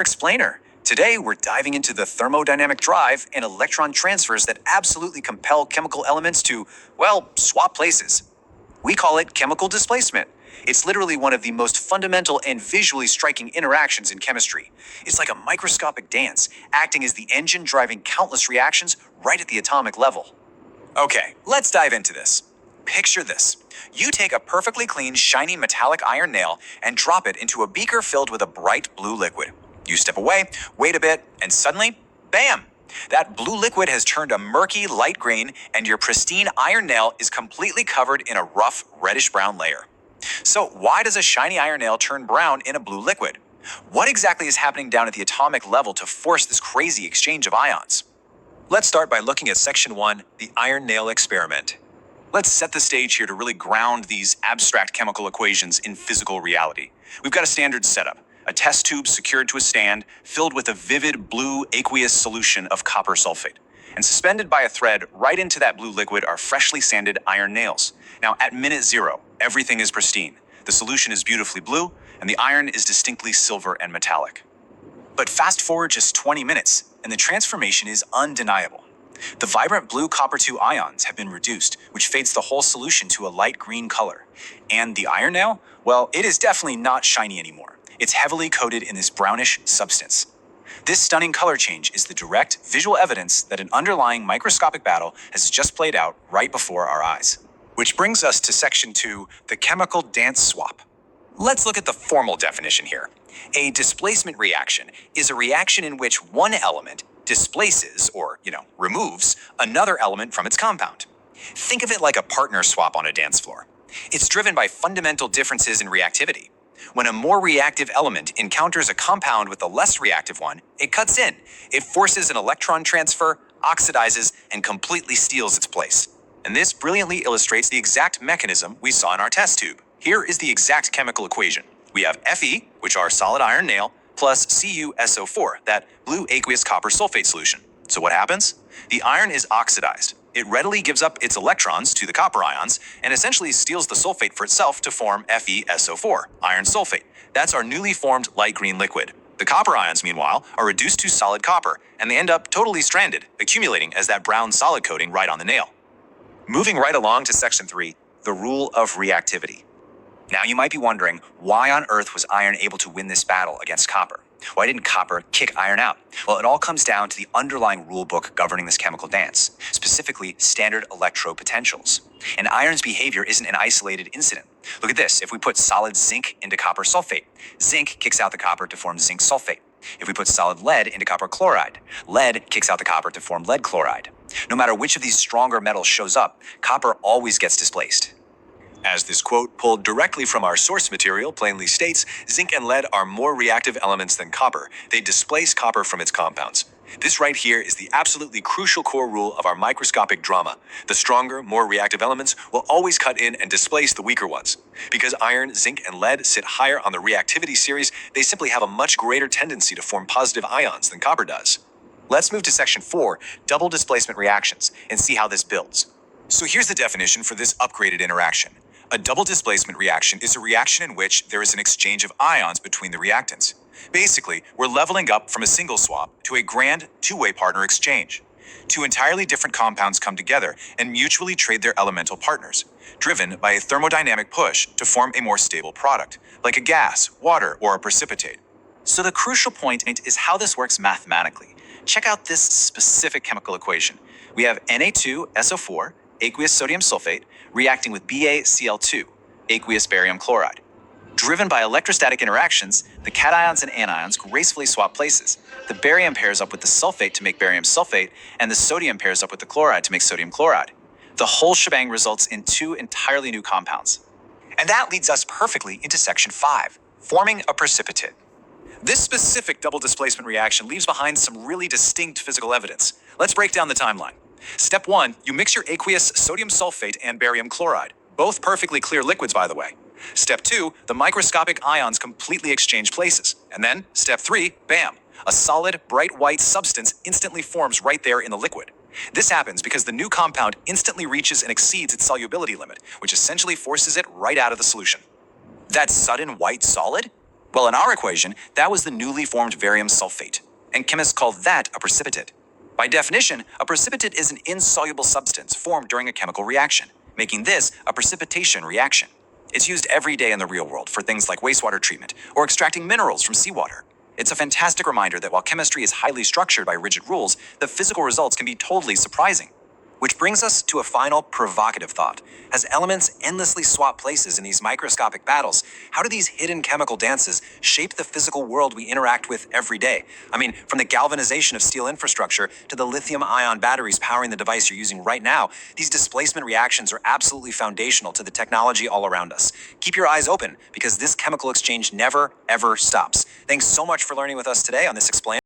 Explainer. Today, we're diving into the thermodynamic drive and electron transfers that absolutely compel chemical elements to, well, swap places. We call it chemical displacement. It's literally one of the most fundamental and visually striking interactions in chemistry. It's like a microscopic dance, acting as the engine driving countless reactions right at the atomic level. Okay, let's dive into this. Picture this. You take a perfectly clean, shiny metallic iron nail and drop it into a beaker filled with a bright blue liquid. You step away, wait a bit, and suddenly, bam! That blue liquid has turned a murky light green, and your pristine iron nail is completely covered in a rough reddish-brown layer. So why does a shiny iron nail turn brown in a blue liquid? What exactly is happening down at the atomic level to force this crazy exchange of ions? Let's start by looking at Section 1, the iron nail experiment. Let's set the stage here to really ground these abstract chemical equations in physical reality. We've got a standard setup. A test tube secured to a stand filled with a vivid blue aqueous solution of copper sulfate. And suspended by a thread right into that blue liquid are freshly sanded iron nails. Now, at minute 0, everything is pristine. The solution is beautifully blue, and the iron is distinctly silver and metallic. But fast forward just 20 minutes, and the transformation is undeniable. The vibrant blue copper-2 ions have been reduced, which fades the whole solution to a light green color. And the iron nail? Well, it is definitely not shiny anymore. It's heavily coated in this brownish substance. This stunning color change is the direct visual evidence that an underlying microscopic battle has just played out right before our eyes. Which brings us to Section 2, the chemical dance swap. Let's look at the formal definition here. A displacement reaction is a reaction in which one element displaces, or, removes, another element from its compound. Think of it like a partner swap on a dance floor. It's driven by fundamental differences in reactivity. When a more reactive element encounters a compound with a less reactive one, it cuts in. It forces an electron transfer, oxidizes, and completely steals its place. And this brilliantly illustrates the exact mechanism we saw in our test tube. Here is the exact chemical equation. We have Fe, which are solid iron nail, plus CuSO4, that blue aqueous copper sulfate solution. So what happens? The iron is oxidized. It readily gives up its electrons to the copper ions and essentially steals the sulfate for itself to form FeSO4, iron sulfate. That's our newly formed light green liquid. The copper ions, meanwhile, are reduced to solid copper, and they end up totally stranded, accumulating as that brown solid coating right on the nail. Moving right along to Section 3, the rule of reactivity. Now you might be wondering, why on earth was iron able to win this battle against copper? Why didn't copper kick iron out? Well, it all comes down to the underlying rule book governing this chemical dance, specifically standard electropotentials. And iron's behavior isn't an isolated incident. Look at this. If we put solid zinc into copper sulfate, zinc kicks out the copper to form zinc sulfate. If we put solid lead into copper chloride, lead kicks out the copper to form lead chloride. No matter which of these stronger metals shows up, copper always gets displaced. As this quote, pulled directly from our source material, plainly states, zinc and lead are more reactive elements than copper. They displace copper from its compounds. This right here is the absolutely crucial core rule of our microscopic drama. The stronger, more reactive elements will always cut in and displace the weaker ones. Because iron, zinc, and lead sit higher on the reactivity series, they simply have a much greater tendency to form positive ions than copper does. Let's move to Section 4, double displacement reactions, and see how this builds. So here's the definition for this upgraded interaction. A double displacement reaction is a reaction in which there is an exchange of ions between the reactants. Basically, we're leveling up from a single swap to a grand two-way partner exchange. Two entirely different compounds come together and mutually trade their elemental partners, driven by a thermodynamic push to form a more stable product, like a gas, water, or a precipitate. So the crucial point is how this works mathematically. Check out this specific chemical equation. We have Na2SO4, aqueous sodium sulfate, reacting with BaCl2, aqueous barium chloride. Driven by electrostatic interactions, the cations and anions gracefully swap places. The barium pairs up with the sulfate to make barium sulfate, and the sodium pairs up with the chloride to make sodium chloride. The whole shebang results in two entirely new compounds. And that leads us perfectly into Section 5, forming a precipitate. This specific double displacement reaction leaves behind some really distinct physical evidence. Let's break down the timeline. Step 1, you mix your aqueous sodium sulfate and barium chloride, both perfectly clear liquids, by the way. Step 2, the microscopic ions completely exchange places. And then, Step 3, bam, a solid, bright white substance instantly forms right there in the liquid. This happens because the new compound instantly reaches and exceeds its solubility limit, which essentially forces it right out of the solution. That sudden white solid? Well, in our equation, that was the newly formed barium sulfate, and chemists call that a precipitate. By definition, a precipitate is an insoluble substance formed during a chemical reaction, making this a precipitation reaction. It's used every day in the real world for things like wastewater treatment or extracting minerals from seawater. It's a fantastic reminder that while chemistry is highly structured by rigid rules, the physical results can be totally surprising. Which brings us to a final provocative thought. As elements endlessly swap places in these microscopic battles, how do these hidden chemical dances shape the physical world we interact with every day? I mean, from the galvanization of steel infrastructure to the lithium-ion batteries powering the device you're using right now, these displacement reactions are absolutely foundational to the technology all around us. Keep your eyes open, because this chemical exchange never, ever stops. Thanks so much for learning with us today on this Explain.